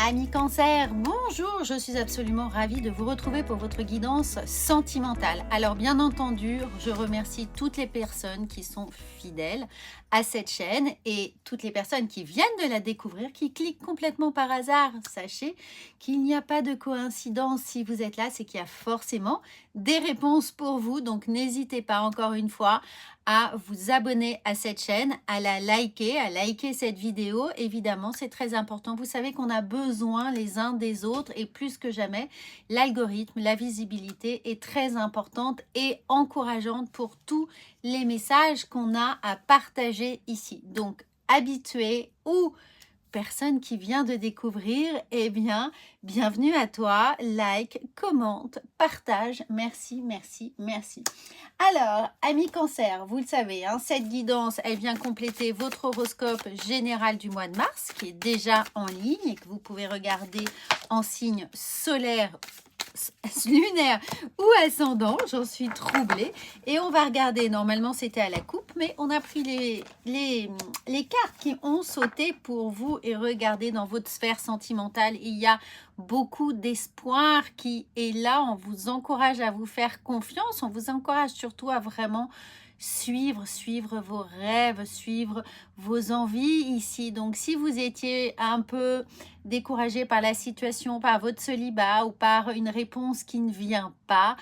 Amis Cancer, bonjour, je suis absolument ravie de vous retrouver pour votre guidance sentimentale. Alors bien entendu, je remercie toutes les personnes qui sont fidèles à cette chaîne et toutes les personnes qui viennent de la découvrir, qui cliquent complètement par hasard. Sachez qu'il n'y a pas de coïncidence. Si vous êtes là, c'est qu'il y a forcément des réponses pour vous. Donc n'hésitez pas encore une fois à vous abonner à cette chaîne, à liker cette vidéo. Évidemment, c'est très important. Vous savez qu'on a besoin les uns des autres et plus que jamais, l'algorithme, la visibilité est très importante et encourageante pour tous les messages qu'on a à partager ici. Donc, habitués ou personne qui vient de découvrir, eh bien, bienvenue à toi, like, commente, partage, merci, merci, merci. Alors, amis Cancer, vous le savez, hein, cette guidance, elle vient compléter votre horoscope général du mois de mars, qui est déjà en ligne et que vous pouvez regarder en signe solaire, lunaire ou ascendant, j'en suis troublée. Et on va regarder, normalement c'était à la coupe, mais on a pris les cartes qui ont sauté pour vous et regardez dans votre sphère sentimentale. Il y a beaucoup d'espoir qui est là. On vous encourage à vous faire confiance. On vous encourage surtout à vraiment suivre vos rêves, suivre vos envies ici. Donc, si vous étiez un peu découragé par la situation, par votre célibat ou par une réponse qui ne vient pas,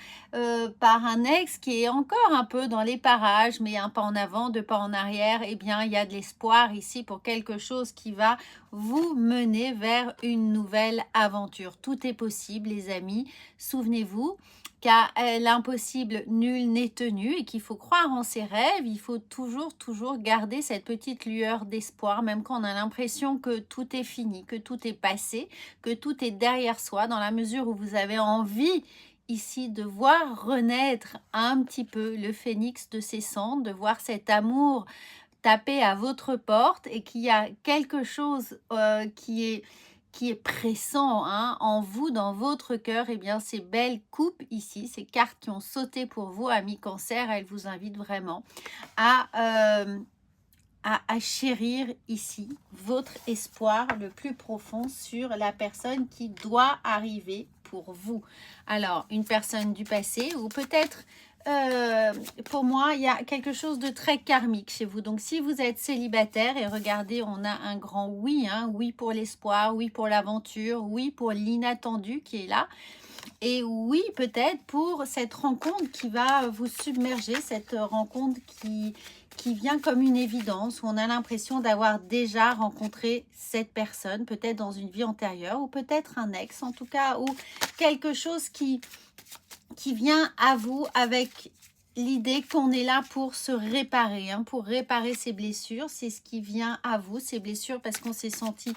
par un ex qui est encore un peu dans les parages, mais un pas en avant, deux pas en arrière, eh bien, il y a de l'espoir ici pour quelque chose qui va vous mener vers une nouvelle aventure. Tout est possible, les amis. Souvenez-vous car l'impossible, nul n'est tenu et qu'il faut croire en ses rêves, il faut toujours garder cette petite lueur d'espoir, même quand on a l'impression que tout est fini, que tout est passé, que tout est derrière soi, dans la mesure où vous avez envie ici de voir renaître un petit peu le phénix de ses cendres, de voir cet amour taper à votre porte et qu'il y a quelque chose qui est pressant hein, en vous, dans votre cœur, et bien ces belles coupes ici, ces cartes qui ont sauté pour vous, amis Cancer, elles vous invitent vraiment à chérir ici votre espoir le plus profond sur la personne qui doit arriver pour vous. Alors, une personne du passé ou peut-être pour moi, il y a quelque chose de très karmique chez vous. Donc, si vous êtes célibataire, et regardez, on a un grand oui, hein, oui pour l'espoir, oui pour l'aventure, oui pour l'inattendu qui est là. Et oui, peut-être pour cette rencontre qui va vous submerger, cette rencontre qui vient comme une évidence, où on a l'impression d'avoir déjà rencontré cette personne, peut-être dans une vie antérieure, ou peut-être un ex, en tout cas, ou quelque chose qui vient à vous avec l'idée qu'on est là pour se réparer, hein, pour réparer ses blessures. C'est ce qui vient à vous, ces blessures, parce qu'on s'est senti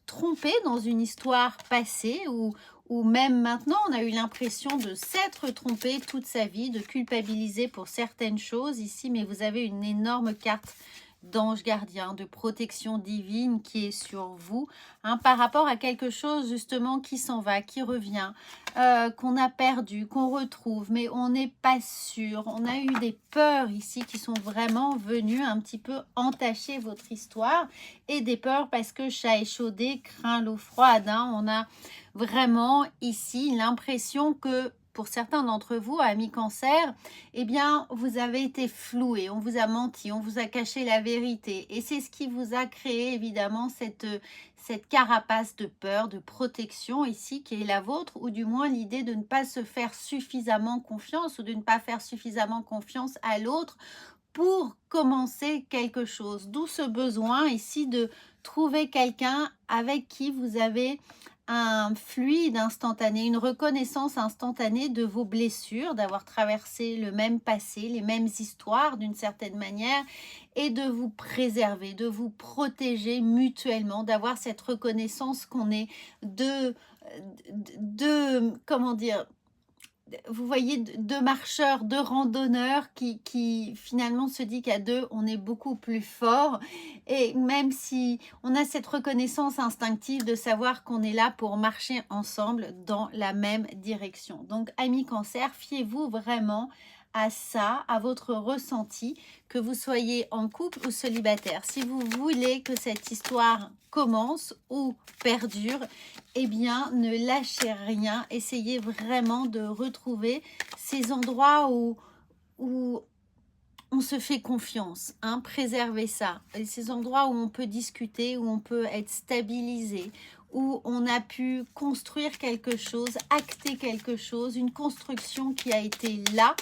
trompé dans une histoire passée ou même maintenant, on a eu l'impression de s'être trompé toute sa vie, de culpabiliser pour certaines choses ici, mais vous avez une énorme carte d'ange gardien, de protection divine qui est sur vous, hein, par rapport à quelque chose justement qui s'en va, qui revient, qu'on a perdu, qu'on retrouve, mais on n'est pas sûr. On a eu des peurs ici qui sont vraiment venues un petit peu entacher votre histoire, et des peurs parce que chat échaudé craint l'eau froide, hein. On a vraiment ici l'impression que pour certains d'entre vous, amis Cancer, eh bien, vous avez été floué, on vous a menti, on vous a caché la vérité. Et c'est ce qui vous a créé, évidemment, cette carapace de peur, de protection ici, qui est la vôtre, ou du moins l'idée de ne pas se faire suffisamment confiance, ou de ne pas faire suffisamment confiance à l'autre pour commencer quelque chose. D'où ce besoin ici de trouver quelqu'un avec qui vous avez un fluide instantané, une reconnaissance instantanée de vos blessures, d'avoir traversé le même passé, les mêmes histoires d'une certaine manière, et de vous préserver, de vous protéger mutuellement, d'avoir cette reconnaissance qu'on est comment dire, vous voyez, deux marcheurs, deux randonneurs qui finalement se dit qu'à deux, on est beaucoup plus fort. Et même si on a cette reconnaissance instinctive de savoir qu'on est là pour marcher ensemble dans la même direction. Donc, amis Cancer, fiez-vous vraiment à ça, à votre ressenti, que vous soyez en couple ou célibataire. Si vous voulez que cette histoire commence ou perdure, eh bien, ne lâchez rien. Essayez vraiment de retrouver ces endroits où on se fait confiance, hein, préservez ça. Et ces endroits où on peut discuter, où on peut être stabilisé, où on a pu construire quelque chose, acter quelque chose, une construction qui a été là.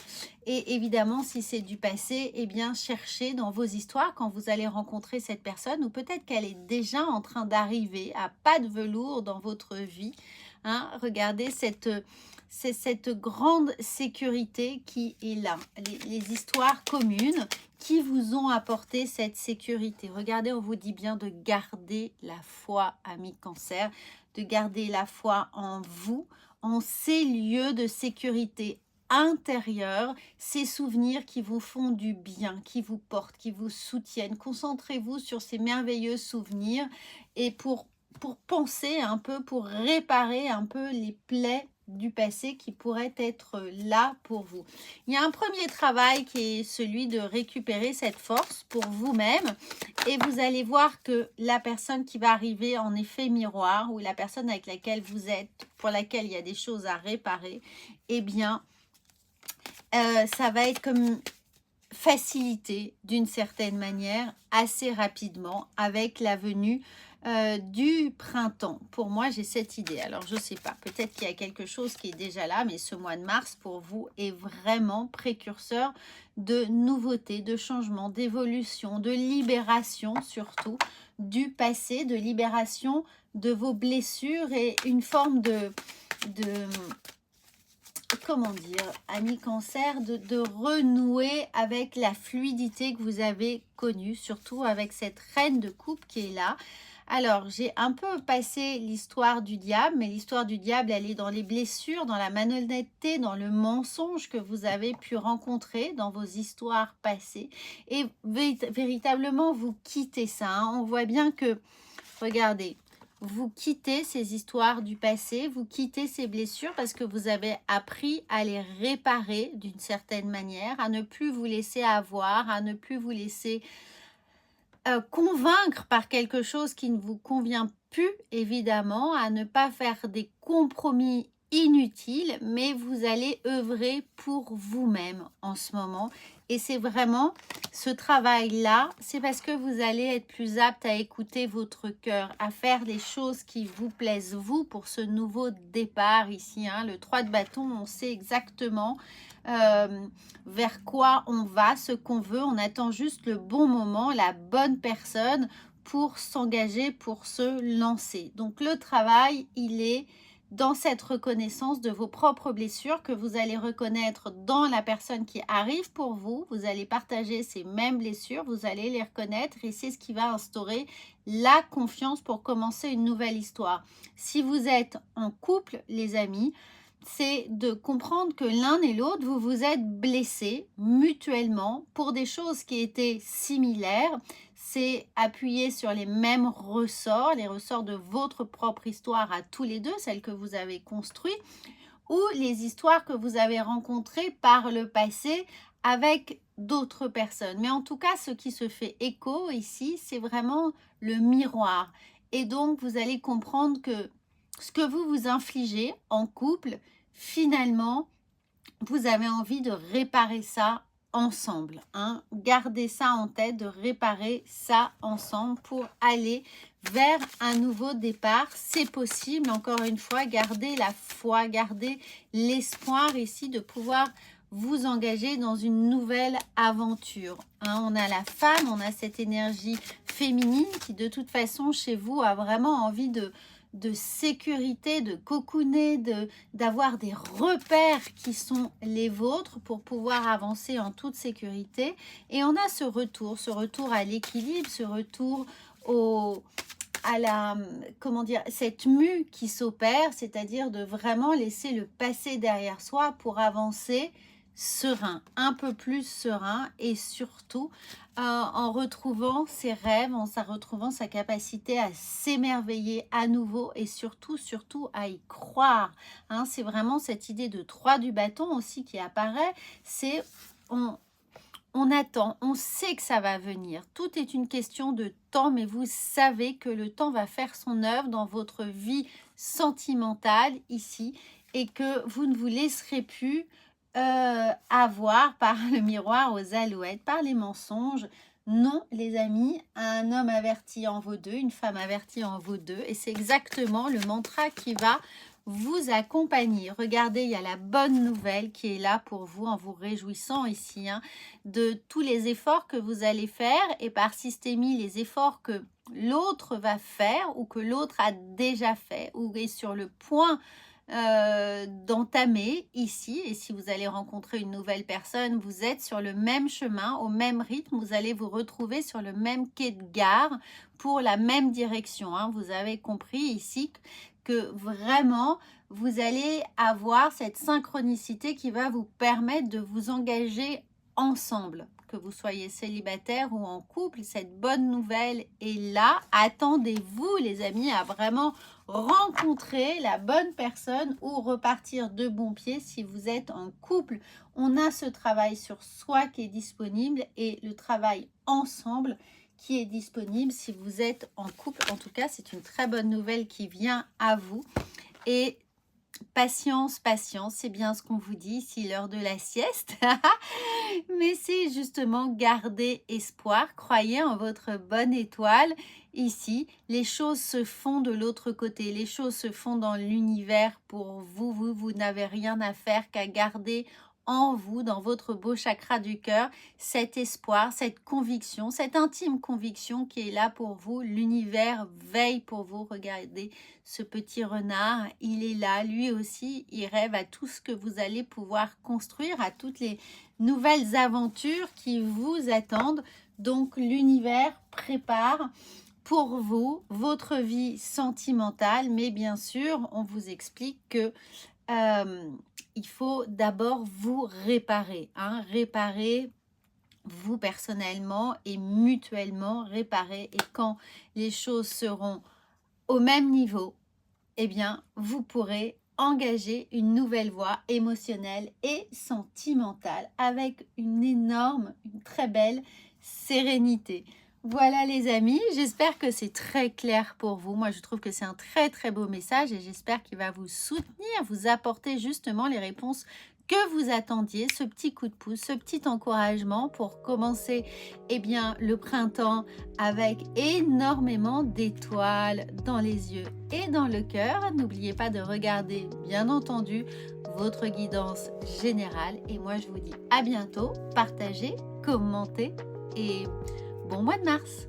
Et évidemment, si c'est du passé, eh bien, cherchez dans vos histoires quand vous allez rencontrer cette personne, ou peut-être qu'elle est déjà en train d'arriver à pas de velours dans votre vie. Hein, regardez c'est cette grande sécurité qui est là. Les histoires communes qui vous ont apporté cette sécurité. Regardez, on vous dit bien de garder la foi, amis Cancer, de garder la foi en vous, en ces lieux de sécurité intérieure, ces souvenirs qui vous font du bien, qui vous portent, qui vous soutiennent. Concentrez-vous sur ces merveilleux souvenirs et pour penser un peu, pour réparer un peu les plaies du passé qui pourraient être là pour vous. Il y a un premier travail qui est celui de récupérer cette force pour vous-même et vous allez voir que la personne qui va arriver en effet miroir ou la personne avec laquelle vous êtes, pour laquelle il y a des choses à réparer, eh bien, ça va être comme facilité d'une certaine manière assez rapidement avec la venue du printemps. Pour moi, j'ai cette idée. Alors, je ne sais pas. Peut-être qu'il y a quelque chose qui est déjà là, mais ce mois de mars, pour vous, est vraiment précurseur de nouveautés, de changements, d'évolution, de libération surtout du passé, de libération de vos blessures et une forme de comment dire, amis Cancer, de renouer avec la fluidité que vous avez connue, surtout avec cette reine de coupe qui est là. Alors, j'ai un peu passé l'histoire du diable, mais l'histoire du diable, elle est dans les blessures, dans la malhonnêteté, dans le mensonge que vous avez pu rencontrer dans vos histoires passées. Et véritablement, vous quittez ça. Hein. On voit bien que, regardez, vous quittez ces histoires du passé, vous quittez ces blessures parce que vous avez appris à les réparer d'une certaine manière, à ne plus vous laisser avoir, à ne plus vous laisser convaincre par quelque chose qui ne vous convient plus, évidemment, à ne pas faire des compromis inutiles, mais vous allez œuvrer pour vous-même en ce moment. Et c'est vraiment ce travail-là, c'est parce que vous allez être plus apte à écouter votre cœur, à faire les choses qui vous plaisent, vous, pour ce nouveau départ ici. Hein. Le 3 de bâton, on sait exactement vers quoi on va, ce qu'on veut. On attend juste le bon moment, la bonne personne pour s'engager, pour se lancer. Donc le travail, il est dans cette reconnaissance de vos propres blessures que vous allez reconnaître dans la personne qui arrive pour vous. Vous allez partager ces mêmes blessures, vous allez les reconnaître et c'est ce qui va instaurer la confiance pour commencer une nouvelle histoire. Si vous êtes en couple, les amis, c'est de comprendre que l'un et l'autre, vous vous êtes blessés mutuellement pour des choses qui étaient similaires. C'est appuyer sur les mêmes ressorts, les ressorts de votre propre histoire à tous les deux, celles que vous avez construites, ou les histoires que vous avez rencontrées par le passé avec d'autres personnes. Mais en tout cas, ce qui se fait écho ici, c'est vraiment le miroir. Et donc, vous allez comprendre que ce que vous vous infligez en couple, finalement, vous avez envie de réparer ça ensemble. Hein. Gardez ça en tête, de réparer ça ensemble pour aller vers un nouveau départ. C'est possible, encore une fois, gardez la foi, gardez l'espoir ici de pouvoir vous engager dans une nouvelle aventure. Hein, on a la femme, on a cette énergie féminine qui de toute façon chez vous a vraiment envie de sécurité, de cocooner, d'avoir des repères qui sont les vôtres pour pouvoir avancer en toute sécurité. Et on a ce retour à l'équilibre, ce retour à la, comment dire, cette mue qui s'opère, c'est-à-dire de vraiment laisser le passé derrière soi pour avancer serein, un peu plus serein et surtout en retrouvant ses rêves, retrouvant sa capacité à s'émerveiller à nouveau et surtout à y croire. Hein. C'est vraiment cette idée de 3 du bâton aussi qui apparaît. C'est on attend, on sait que ça va venir. Tout est une question de temps, mais vous savez que le temps va faire son œuvre dans votre vie sentimentale ici et que vous ne vous laisserez plus avoir par le miroir aux alouettes, par les mensonges. Non, les amis, un homme averti en vaut 2, une femme avertie en vaut 2. Et c'est exactement le mantra qui va vous accompagner. Regardez, il y a la bonne nouvelle qui est là pour vous en vous réjouissant ici de tous les efforts que vous allez faire et par systémie les efforts que l'autre va faire ou que l'autre a déjà fait ou est sur le point d'entamer ici. Et si vous allez rencontrer une nouvelle personne, vous êtes sur le même chemin, au même rythme, vous allez vous retrouver sur le même quai de gare pour la même direction. Vous avez compris ici que vraiment vous allez avoir cette synchronicité qui va vous permettre de vous engager ensemble, que vous soyez célibataire ou en couple. Cette bonne nouvelle est là. Attendez-vous les amis à vraiment rencontrer la bonne personne ou repartir de bon pied si vous êtes en couple. On a ce travail sur soi qui est disponible et le travail ensemble qui est disponible si vous êtes en couple. En tout cas, c'est une très bonne nouvelle qui vient à vous. Et patience, patience, c'est bien ce qu'on vous dit ici, l'heure de la sieste. Mais c'est justement garder espoir, croyez en votre bonne étoile. Ici, les choses se font de l'autre côté, les choses se font dans l'univers pour vous. Vous n'avez rien à faire qu'à garder en vous, dans votre beau chakra du cœur, cet espoir, cette conviction, cette intime conviction qui est là pour vous. L'univers veille pour vous. Regardez ce petit renard, il est là, lui aussi, il rêve à tout ce que vous allez pouvoir construire, à toutes les nouvelles aventures qui vous attendent. Donc l'univers prépare pour vous votre vie sentimentale, mais bien sûr, on vous explique que il faut d'abord vous réparer, réparer vous personnellement et mutuellement réparer. Et quand les choses seront au même niveau, eh bien, vous pourrez engager une nouvelle voie émotionnelle et sentimentale avec une très belle sérénité. Voilà les amis, j'espère que c'est très clair pour vous. Moi, je trouve que c'est un très très beau message et j'espère qu'il va vous soutenir, vous apporter justement les réponses que vous attendiez, ce petit coup de pouce, ce petit encouragement pour commencer le printemps avec énormément d'étoiles dans les yeux et dans le cœur. N'oubliez pas de regarder, bien entendu, votre guidance générale. Et moi, je vous dis à bientôt, partagez, commentez et bon mois de mars!